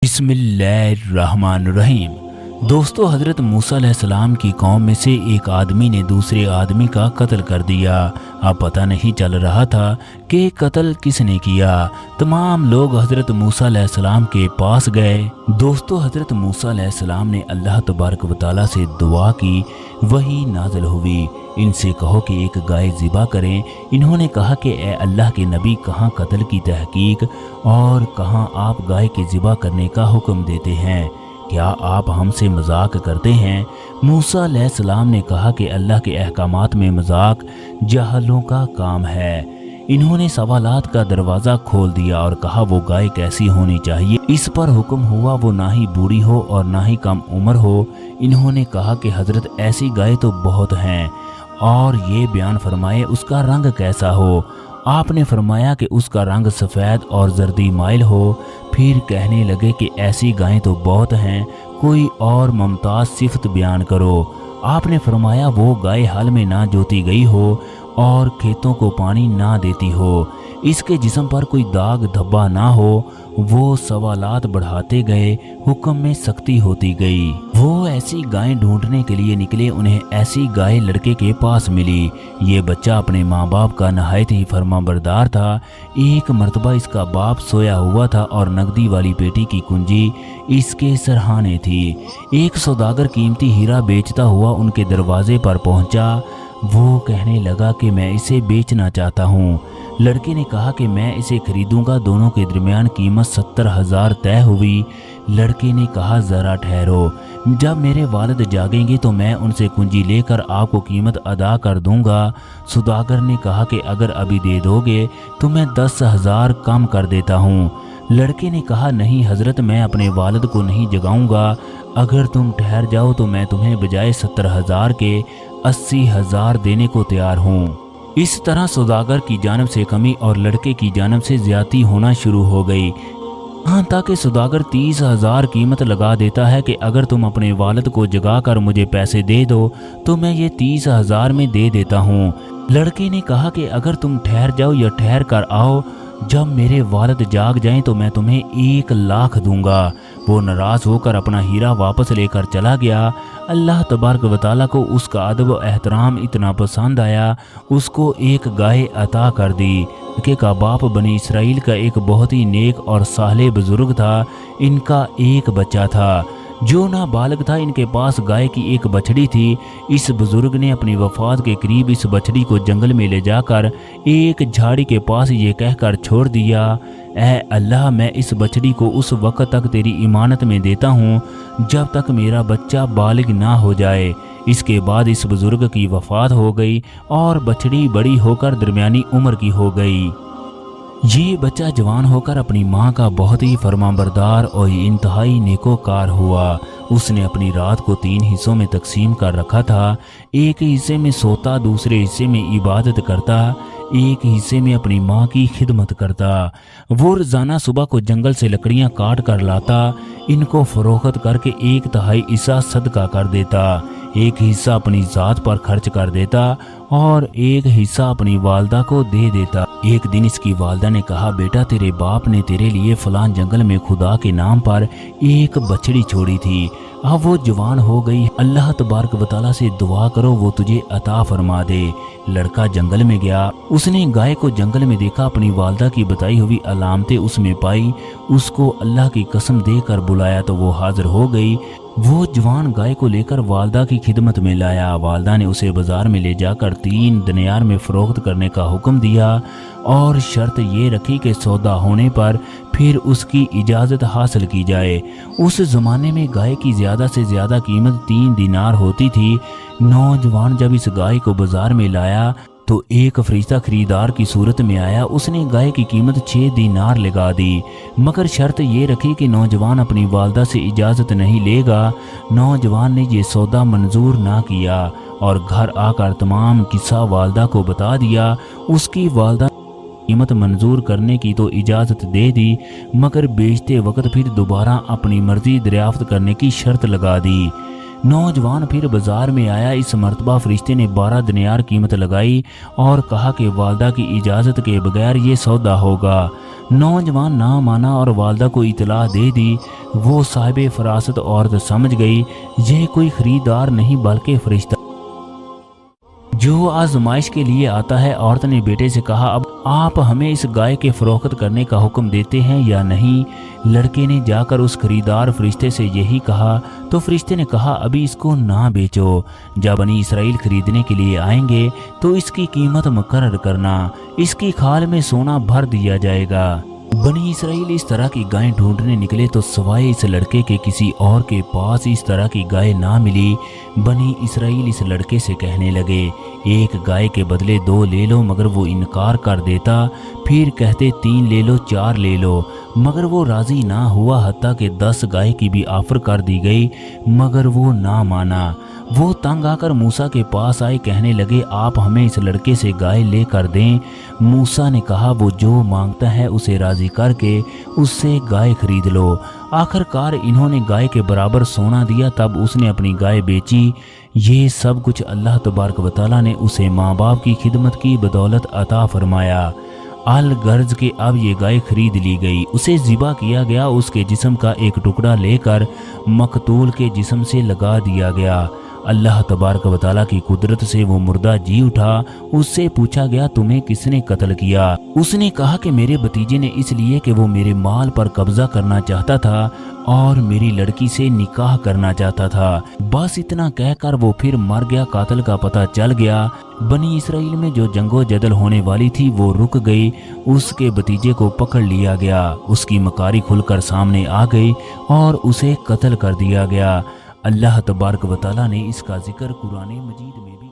बिस्मिल्लाहिर्रहमानिर्रहीम। दोस्तों, हज़रत मूसा अलैहिस्सलाम की कौम में से एक आदमी ने दूसरे आदमी का कत्ल कर दिया। अब पता नहीं चल रहा था कि कत्ल किसने किया। तमाम लोग हज़रत मूसा अलैहिस्सलाम के पास गए। दोस्तों, हज़रत मूसा अलैहिस्सलाम ने अल्लाह तबारक व तआला से दुआ की, वही नाज़िल हुई, इनसे कहो कि एक गाय ज़िबा करें। इन्होंने कहा कि ए अल्लाह के नबी, कहाँ कत्ल की तहकीक और कहाँ आप गाय के ज़िबा करने का हुक्म देते हैं? क्या आप हमसे मजाक करते हैं? मूसा अलैहिस्सलाम ने कहा कि अल्लाह के अहकामात में मजाक जाहलों का काम है। इन्होंने सवालात का दरवाज़ा खोल दिया और कहा वो गाय कैसी होनी चाहिए। इस पर हुक्म हुआ वो ना ही बूढ़ी हो और ना ही कम उम्र हो। इन्होंने कहा कि हज़रत ऐसी गाय तो बहुत हैं, और ये बयान फरमाए उसका रंग कैसा हो। आपने फरमाया कि उसका रंग सफ़ेद और जर्दी माइल हो। फिर कहने लगे कि ऐसी गायें तो बहुत हैं, कोई और मुमताज़ सिफत बयान करो। आपने फरमाया वो गाय हल में ना जोती गई हो और खेतों को पानी ना देती हो, इसके जिस्म पर कोई दाग धब्बा ना हो। वो सवालात बढ़ाते गए, हुक्म में सख्ती होती गई। वो ऐसी गाय ढूंढने के लिए निकले। उन्हें ऐसी गाय लड़के के पास मिली। ये बच्चा अपने माँ बाप का नहायत ही फरमाबरदार था। एक मर्तबा इसका बाप सोया हुआ था और नकदी वाली पेटी की कुंजी इसके सरहाने थी। एक सौदागर कीमती हीरा बेचता हुआ उनके दरवाजे पर पहुंचा। वो कहने लगा कि मैं इसे बेचना चाहता हूँ। लड़के ने कहा कि मैं इसे खरीदूंगा। दोनों के दरमियान कीमत 70,000 तय हुई। लड़के ने कहा ज़रा ठहरो, जब मेरे वालिद जागेंगे तो मैं उनसे कुंजी लेकर आपको कीमत अदा कर दूंगा। सौदागर ने कहा कि अगर अभी दे दोगे तो मैं 10,000 कम कर देता हूँ। लड़के ने कहा नहीं हज़रत, मैं अपने वालिद को नहीं जगाऊंगा। अगर तुम ठहर जाओ तो मैं तुम्हें बजाय 70,000 के 80,000 देने को तैयार हूँ। इस तरह सौदागर की जानब से कमी और लड़के की जानब से ज्यादती होना शुरू हो गई। हाँ, ताकि सौदागर 30,000 कीमत लगा देता है कि अगर तुम अपने वालिद को जगा कर मुझे पैसे दे दो तो मैं ये 30,000 में दे देता हूँ। लड़के ने कहा कि अगर तुम ठहर जाओ या ठहर कर आओ, जब मेरे वालिद जाग जाएं तो मैं तुम्हें 1,00,000 दूंगा। वो नाराज़ होकर अपना हीरा वापस लेकर चला गया। अल्लाह तबारक व तआला को उसका अदब व एहतराम इतना पसंद आया, उसको एक गाय अता कर दी। लड़के का बाप बनी इसराइल का एक बहुत ही नेक और साले बुजुर्ग था। इनका एक बच्चा था जो नाबालिग था। इनके पास गाय की एक बछड़ी थी। इस बुजुर्ग ने अपनी वफात के करीब इस बछड़ी को जंगल में ले जाकर एक झाड़ी के पास ये कहकर छोड़ दिया, ऐ अल्लाह, मैं इस बछड़ी को उस वक्त तक तेरी इमानत में देता हूँ जब तक मेरा बच्चा बालिग ना हो जाए। इसके बाद इस बुजुर्ग की वफात हो गई और बछड़ी बड़ी होकर दरमियानी उम्र की हो गई। ये बच्चा जवान होकर अपनी माँ का बहुत ही फरमाबरदार और इंतहाई नेकोकार हुआ। उसने अपनी रात को 3 हिस्सों में तकसीम कर रखा था। एक हिस्से में सोता, दूसरे हिस्से में इबादत करता, एक हिस्से में अपनी माँ की खिदमत करता। वो रोज़ाना सुबह को जंगल से लकड़ियाँ काट कर लाता, इनको फरोख्त करके 1/3 हिस्सा सदका कर देता, एक हिस्सा अपनी ज़ात पर खर्च कर देता और एक हिस्सा अपनी वालदा को दे देता। एक दिन इसकी वालदा ने कहा, बेटा, तेरे बाप ने तेरे लिए फलां जंगल में खुदा के नाम पर एक बछड़ी छोड़ी थी। अब वो जवान हो गई। अल्लाह तबारक व तआला से दुआ करो वो तुझे अता फरमा दे। लड़का जंगल में गया। उसने गाय को जंगल में देखा, अपनी वालदा की बताई हुई अलामतें उसमें पाई। उसको अल्लाह की कसम देकर बुलाया तो वो हाजिर हो गई। वो जवान गाय को लेकर वालदा की खिदमत में लाया। वालदा ने उसे बाजार में ले जाकर 3 दिनार में फरोख्त करने का हुक्म दिया और शर्त ये रखी कि सौदा होने पर फिर उसकी इजाज़त हासिल की जाए। उस ज़माने में गाय की ज़्यादा से ज़्यादा कीमत 3 दिनार होती थी। नौजवान जब इस गाय को बाजार में लाया तो एक फरिश्ता खरीदार की सूरत में आया। उसने गाय की कीमत 6 दिनार लगा दी, मगर शर्त ये रखी कि नौजवान अपनी वालदा से इजाज़त नहीं लेगा। नौजवान ने ये सौदा मंजूर ना किया और घर आकर तमाम किस्सा वालदा को बता दिया। उसकी वालदा कीमत मंजूर करने की तो इजाज़त दे दी, मगर बेचते वक्त फिर दोबारा अपनी मर्जी दरियाफ्त करने की शर्त लगा दी। नौजवान फिर बाजार में आया। इस मर्तबा फरिश्ते ने 12 दिनार कीमत लगाई और कहा कि वालदा की इजाज़त के बगैर ये सौदा होगा। नौजवान ना माना और वालदा को इतला दे दी। वो साहिब फरासत औरत समझ गई ये कोई खरीदार नहीं बल्कि फरिश्ता जो आजमाइश के लिए आता है। औरत ने बेटे से कहा, अब आप हमें इस गाय के फरोख्त करने का हुक्म देते हैं या नहीं? लड़के ने जाकर उस खरीदार फरिश्ते से यही कहा तो फरिश्ते ने कहा, अभी इसको ना बेचो। जब बनी इसराइल खरीदने के लिए आएंगे तो इसकी कीमत मुकर्रर करना, इसकी खाल में सोना भर दिया जाएगा। बनी इसराइल इस तरह की गायें ढूंढने निकले तो सवाए इस लड़के के किसी और के पास इस तरह की गाय ना मिली। बनी इसराइल इस लड़के से कहने लगे, एक गाय के बदले 2 ले लो, मगर वो इनकार कर देता। फिर कहते 3 ले लो, 4 ले लो, मगर वो राजी ना हुआ। हत्ता कि 10 गाय की भी ऑफर कर दी गई, मगर वो ना माना। वो तंग आकर मूसा के पास आए, कहने लगे, आप हमें इस लड़के से गाय ले कर दें। मूसा ने कहा, वो जो मांगता है उसे राजी करके उससे गाय खरीद लो। आखिरकार इन्होंने गाय के बराबर सोना दिया, तब उसने अपनी गाय बेची। ये सब कुछ अल्लाह तबारक व तआला ने उसे माँ बाप की खिदमत की बदौलत अता फरमाया। अल गर्ज के अब ये गाय खरीद ली गई, उसे ज़िबा किया गया। उसके जिस्म का एक टुकड़ा लेकर मकतूल के जिस्म से लगा दिया गया। अल्लाह तबारक व तआला की कुदरत से वो मुर्दा जी उठा। उससे पूछा गया, तुम्हें किसने कत्ल किया? उसने कहा कि मेरे भतीजे ने, इसलिए कि वो मेरे माल पर कब्जा करना चाहता था और मेरी लड़की से निकाह करना चाहता था। बस इतना कहकर वो फिर मर गया। कातिल का पता चल गया। बनी इसराइल में जो जंगो जदल होने वाली थी वो रुक गई। उसके भतीजे को पकड़ लिया गया, उसकी मकारी खुलकर सामने आ गई और उसे कत्ल कर दिया गया। अल्लाह तबारक व तआला ने इसका जिक्र कुरान मजीद में भी